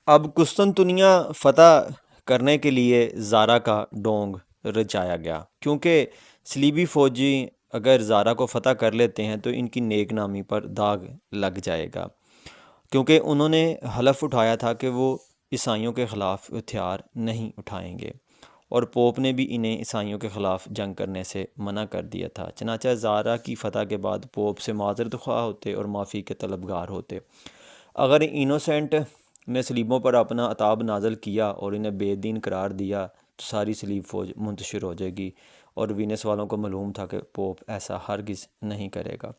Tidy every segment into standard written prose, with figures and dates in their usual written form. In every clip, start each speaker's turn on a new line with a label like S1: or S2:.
S1: اب قسطنطنیہ فتح کرنے کے لیے زارا کا ڈونگ رچایا گیا، کیونکہ صلیبی فوجی اگر زارا کو فتح کر لیتے ہیں تو ان کی نیک نامی پر داغ لگ جائے گا، کیونکہ انہوں نے حلف اٹھایا تھا کہ وہ عیسائیوں کے خلاف ہتھیار نہیں اٹھائیں گے، اور پوپ نے بھی انہیں عیسائیوں کے خلاف جنگ کرنے سے منع کر دیا تھا۔ چنانچہ زارا کی فتح کے بعد پوپ سے معذرت خواہ ہوتے اور معافی کے طلبگار ہوتے۔ اگر انوسینٹ نے صلیبوں پر اپنا عتاب نازل کیا اور انہیں بے دین قرار دیا تو ساری صلیب فوج منتشر ہو جائے گی، اور وینس والوں کو معلوم تھا کہ پوپ ایسا ہرگز نہیں کرے گا۔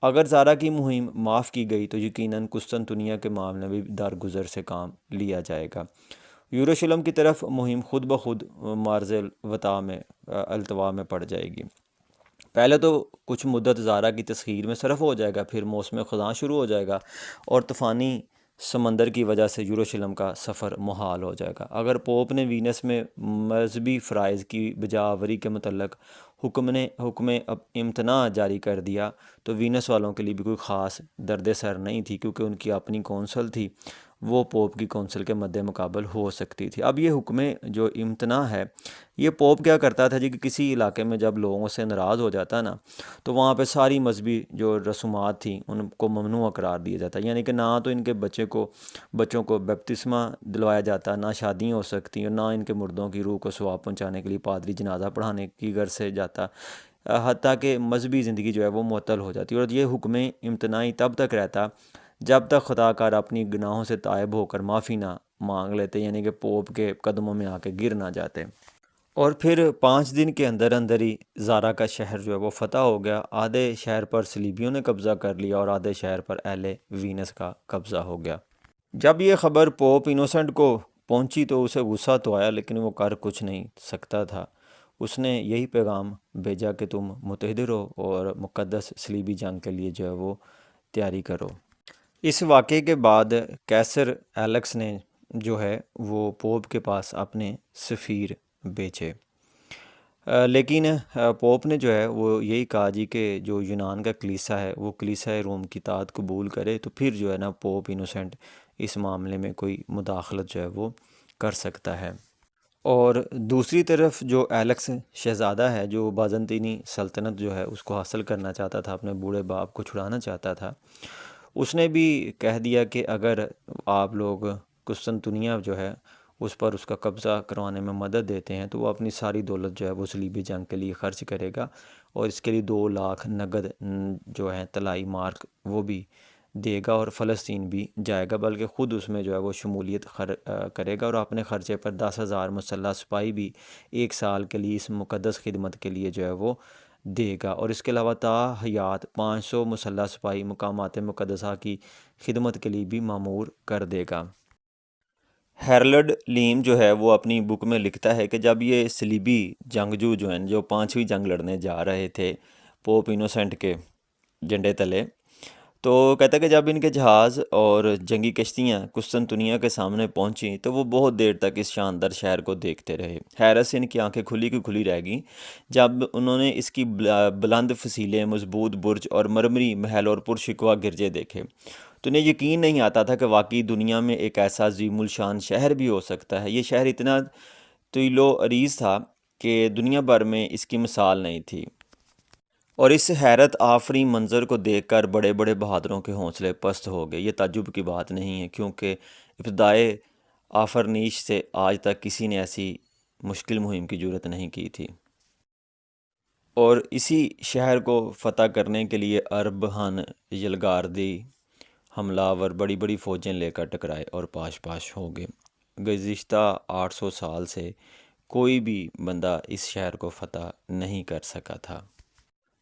S1: اگر زارا کی مہم معاف کی گئی تو یقیناً قسطنطنیہ کے معاملے میں بھی درگزر سے کام لیا جائے گا۔ یروشلم کی طرف مہم خود بخود مارز التوا میں پڑ جائے گی۔ پہلے تو کچھ مدت زارا کی تسخیر میں صرف ہو جائے گا، پھر موسم خزاں شروع ہو جائے گا اور طوفانی سمندر کی وجہ سے یروشلم کا سفر محال ہو جائے گا۔ اگر پوپ نے وینس میں مذہبی فرائض کی بجاوری کے متعلق حکم امتناع جاری کر دیا تو وینس والوں کے لیے بھی کوئی خاص درد سر نہیں تھی، کیونکہ ان کی اپنی کونسل تھی، وہ پوپ کی کونسل کے مد مقابل ہو سکتی تھی۔ اب یہ حکم جو امتناع ہے، یہ پوپ کیا کرتا تھا جی کہ کسی علاقے میں جب لوگوں سے ناراض ہو جاتا نا تو وہاں پہ ساری مذہبی جو رسومات تھیں ان کو ممنوع قرار دیا جاتا، یعنی کہ نہ تو ان کے بچوں کو بپتسمہ دلوایا جاتا، نہ شادیاں ہو سکتی، اور نہ ان کے مردوں کی روح کو ثواب پہنچانے کے لیے پادری جنازہ پڑھانے کی غرض سے جاتا، حتیٰ کہ مذہبی زندگی جو ہے وہ معطل ہو جاتی، اور یہ حکم امتناعی تب تک رہتا جب تک خطا کار اپنی گناہوں سے تائب ہو کر معافی نہ مانگ لیتے، یعنی کہ پوپ کے قدموں میں آ کے گر نہ جاتے۔ اور پھر 5 دن کے اندر اندر ہی زارا کا شہر جو ہے وہ فتح ہو گیا۔ آدھے شہر پر صلیبیوں نے قبضہ کر لیا اور آدھے شہر پر اہل وینس کا قبضہ ہو گیا۔ جب یہ خبر پوپ انوسنٹ کو پہنچی تو اسے غصہ تو آیا، لیکن وہ کر کچھ نہیں سکتا تھا۔ اس نے یہی پیغام بھیجا کہ تم متحد رہو اور مقدس صلیبی جنگ کے لیے جو ہے وہ تیاری کرو۔ اس واقعے کے بعد کیسر ایلکس نے جو ہے وہ پوپ کے پاس اپنے سفیر بھیجے، لیکن پوپ نے جو ہے وہ یہی کہا جی کہ جو یونان کا کلیسا ہے وہ کلیسا روم کی اطاعت قبول کرے تو پھر جو ہے نا پوپ انوسنٹ اس معاملے میں کوئی مداخلت جو ہے وہ کر سکتا ہے۔ اور دوسری طرف جو ایلکس شہزادہ ہے جو بازنطینی سلطنت جو ہے اس کو حاصل کرنا چاہتا تھا، اپنے بوڑھے باپ کو چھڑانا چاہتا تھا، اس نے بھی کہہ دیا کہ اگر آپ لوگ قسطنطنیہ جو ہے اس پر اس کا قبضہ کروانے میں مدد دیتے ہیں تو وہ اپنی ساری دولت جو ہے وہ صلیبی جنگ کے لیے خرچ کرے گا، اور اس کے لیے 2 لاکھ نقد جو ہے طلائی مارک وہ بھی دے گا، اور فلسطین بھی جائے گا، بلکہ خود اس میں جو ہے وہ شمولیت کرے گا، اور اپنے خرچے پر 10,000 مسلح سپاہی بھی 1 سال کے لیے اس مقدس خدمت کے لیے جو ہے وہ دے گا، اور اس کے علاوہ تا حیات 500 مسلح سپاہی مقامات مقدسہ کی خدمت کے لیے بھی مامور کر دے گا۔ ہیرلڈ لیم جو ہے وہ اپنی بک میں لکھتا ہے کہ جب یہ صلیبی جنگجو جو ہیں جو 5ویں جنگ لڑنے جا رہے تھے پوپ انوسنٹ کے جھنڈے تلے، تو کہتا ہے کہ جب ان کے جہاز اور جنگی کشتیاں قسطنطنیہ کے سامنے پہنچیں تو وہ بہت دیر تک اس شاندار شہر کو دیکھتے رہے۔ حیرت سے ان کی آنکھیں کھلی کی کھلی رہ گئیں جب انہوں نے اس کی بلند فسیلیں، مضبوط برج اور مرمری محل اور پرشکوہ گرجے دیکھے، تو انہیں یقین نہیں آتا تھا کہ واقعی دنیا میں ایک ایسا عظیم الشان شہر بھی ہو سکتا ہے۔ یہ شہر اتنا طویل و عریض تھا کہ دنیا بھر میں اس کی مثال نہیں تھی، اور اس حیرت آفریں منظر کو دیکھ کر بڑے بڑے بہادروں کے حوصلے پست ہو گئے۔ یہ تعجب کی بات نہیں ہے، کیونکہ ابتدائے آفرینش سے آج تک کسی نے ایسی مشکل مہم کی جرات نہیں کی تھی۔ اور اسی شہر کو فتح کرنے کے لیے اربہن یلگاردی حملہ آور بڑی بڑی فوجیں لے کر ٹکرائے اور پاش پاش ہو گئے۔ گزشتہ 800 سال سے کوئی بھی بندہ اس شہر کو فتح نہیں کر سکا تھا۔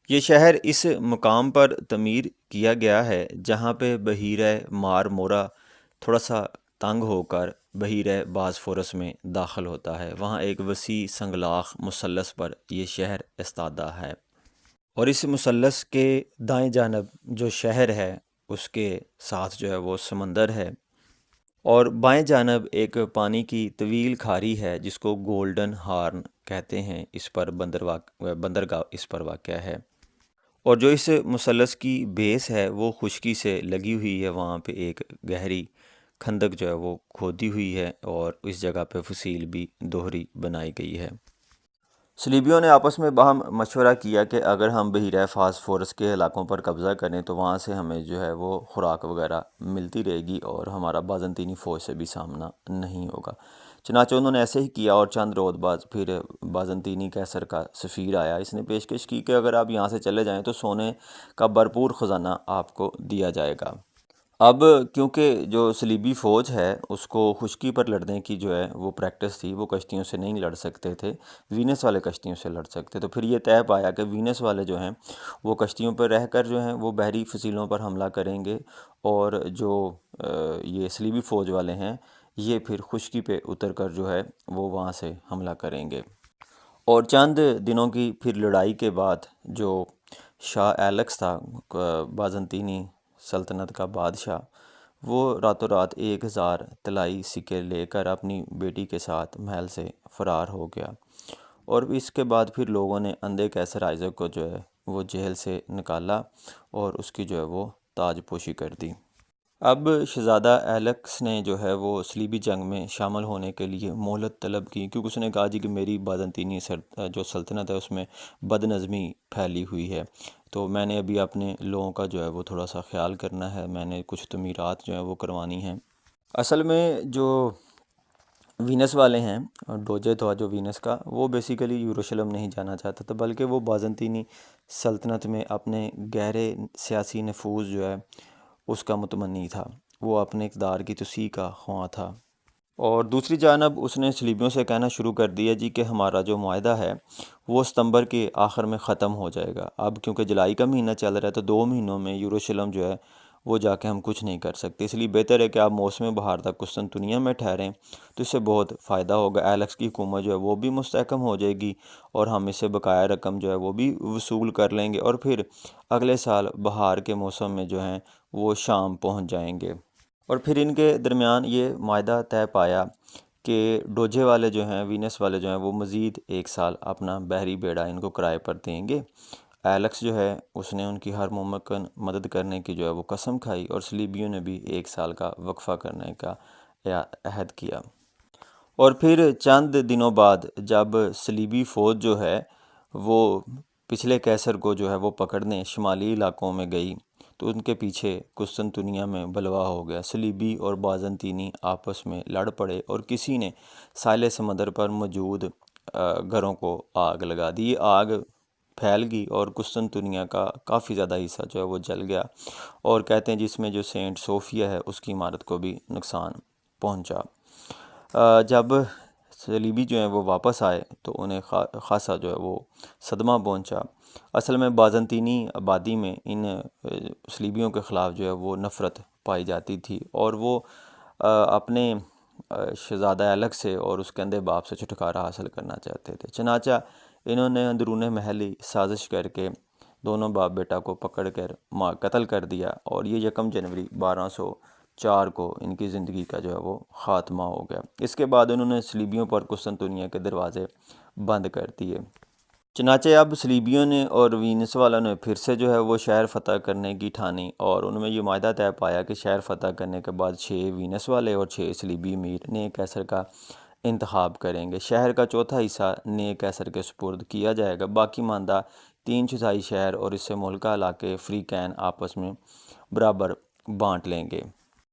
S1: یہ شہر اس مقام پر تعمیر کیا گیا ہے جہاں پہ بحیرہ مارمورا تھوڑا سا تنگ ہو کر بحیرہ باسفورس میں داخل ہوتا ہے۔ وہاں ایک وسیع سنگلاخ مثلث پر یہ شہر استادہ ہے، اور اس مثلث کے دائیں جانب جو شہر ہے اس کے ساتھ جو ہے وہ سمندر ہے، اور بائیں جانب ایک پانی کی طویل کھاری ہے جس کو گولڈن ہارن کہتے ہیں، اس پر بندرگاہ اس پر واقع ہے، اور جو اس مثلث کی بیس ہے وہ خشکی سے لگی ہوئی ہے، وہاں پہ ایک گہری خندق جو ہے وہ کھودی ہوئی ہے اور اس جگہ پہ فصیل بھی دوہری بنائی گئی ہے۔ صلیبیوں نے آپس میں باہم مشورہ کیا کہ اگر ہم بحیرہ فاسفورس کے علاقوں پر قبضہ کریں تو وہاں سے ہمیں جو ہے وہ خوراک وغیرہ ملتی رہے گی اور ہمارا بازنطینی فوج سے بھی سامنا نہیں ہوگا۔ چنانچہ انہوں نے ایسے ہی کیا، اور چند روز بعد پھر بازنطینی قیصر کا سفیر آیا۔ اس نے پیشکش کی کہ اگر آپ یہاں سے چلے جائیں تو سونے کا بھرپور خزانہ آپ کو دیا جائے گا۔ اب کیونکہ جو صلیبی فوج ہے اس کو خشکی پر لڑنے کی جو ہے وہ پریکٹس تھی، وہ کشتیوں سے نہیں لڑ سکتے تھے، وینس والے کشتیوں سے لڑ سکتے، تو پھر یہ طے پایا کہ وینس والے جو ہیں وہ کشتیوں پر رہ کر جو ہیں وہ بحری فصیلوں پر حملہ کریں گے، اور جو یہ صلیبی فوج والے ہیں یہ پھر خشکی پہ اتر کر جو ہے وہ وہاں سے حملہ کریں گے۔ اور چند دنوں کی پھر لڑائی کے بعد جو شاہ ایلکس تھا، بازنطینی سلطنت کا بادشاہ، وہ راتوں رات 1000 طلائی سکے لے کر اپنی بیٹی کے ساتھ محل سے فرار ہو گیا، اور اس کے بعد پھر لوگوں نے اندھے قیصر آئزک کو جو ہے وہ جیل سے نکالا اور اس کی جو ہے وہ تاج پوشی کر دی۔ اب شہزادہ ایلکس نے جو ہے وہ صلیبی جنگ میں شامل ہونے کے لیے مہلت طلب کی، کیونکہ اس نے کہا جی کہ میری بازنطینی جو سلطنت ہے اس میں بد نظمی پھیلی ہوئی ہے، تو میں نے ابھی اپنے لوگوں کا جو ہے وہ تھوڑا سا خیال کرنا ہے، میں نے کچھ تعمیرات جو ہیں وہ کروانی ہیں۔ اصل میں جو وینس والے ہیں، ڈوجے تھا جو وینس کا، وہ بیسیکلی یروشلم نہیں جانا چاہتا تھا، بلکہ وہ بازنطینی سلطنت میں اپنے گہرے سیاسی نفوذ جو ہے اس کا متمنی تھا، وہ اپنے اقتدار کی توسیع کا خواہاں تھا۔ اور دوسری جانب اس نے صلیبیوں سے کہنا شروع کر دیا جی کہ ہمارا جو معاہدہ ہے وہ ستمبر کے آخر میں ختم ہو جائے گا، اب کیونکہ جولائی کا مہینہ چل رہا ہے تو 2 مہینوں میں یروشلم جو ہے وہ جا کے ہم کچھ نہیں کر سکتے، اس لیے بہتر ہے کہ آپ موسم بہار تک قسطنطنیہ میں ٹھہریں، تو اس سے بہت فائدہ ہوگا، ایلکس کی حکومت جو ہے وہ بھی مستحکم ہو جائے گی اور ہم اس سے بقایا رقم جو ہے وہ بھی وصول کر لیں گے، اور پھر اگلے سال بہار کے موسم میں جو ہیں وہ شام پہنچ جائیں گے۔ اور پھر ان کے درمیان یہ معاہدہ طے پایا کہ ڈوجے والے جو ہیں، وینس والے جو ہیں، وہ مزید 1 سال اپنا بحری بیڑا ان کو کرائے پر دیں گے۔ ایلکس جو ہے اس نے ان کی ہر ممکن مدد کرنے کی جو ہے وہ قسم کھائی، اور صلیبیوں نے بھی 1 سال کا وقفہ کرنے کا عہد کیا۔ اور پھر چند دنوں بعد جب صلیبی فوج جو ہے وہ پچھلے قیصر کو جو ہے وہ پکڑنے شمالی علاقوں میں گئی، تو ان کے پیچھے قسطنطنیہ میں بلوا ہو گیا، صلیبی اور بازنطینی آپس میں لڑ پڑے، اور کسی نے ساحل سمندر پر موجود گھروں کو آگ لگا دی، یہ آگ پھیل گئی اور قسطنطنیہ کا کافی زیادہ حصہ جو ہے وہ جل گیا، اور کہتے ہیں جس میں جو سینٹ صوفیہ ہے اس کی عمارت کو بھی نقصان پہنچا۔ جب صلیبی جو ہیں وہ واپس آئے تو انہیں خاصا جو ہے وہ صدمہ پہنچا۔ اصل میں بازنطینی آبادی میں ان صلیبیوں کے خلاف جو ہے وہ نفرت پائی جاتی تھی، اور وہ اپنے شہزادہ ایلکس سے اور اس کے اندھے باپ سے چھٹکارا حاصل کرنا چاہتے تھے، چنانچہ انہوں نے اندرون محلی سازش کر کے دونوں باپ بیٹا کو پکڑ کر قتل کر دیا، اور یہ 1 جنوری 1204 کو ان کی زندگی کا جو ہے وہ خاتمہ ہو گیا۔ اس کے بعد انہوں نے صلیبیوں پر قسطنطنیہ کے دروازے بند کر دیے۔ چنانچہ اب صلیبیوں نے اور وینس والوں نے پھر سے جو ہے وہ شہر فتح کرنے کی ٹھانی، اور ان میں یہ معاہدہ طے پایا کہ شہر فتح کرنے کے بعد 6 وینس والے اور 6 صلیبی امیر نئے قیصر کا انتخاب کریں گے، شہر کا چوتھا حصہ نئے قیصر کے سپرد کیا جائے گا، باقی ماندہ 3/4 شہر اور اس سے ملکہ علاقے فری کین آپس میں برابر بانٹ لیں گے۔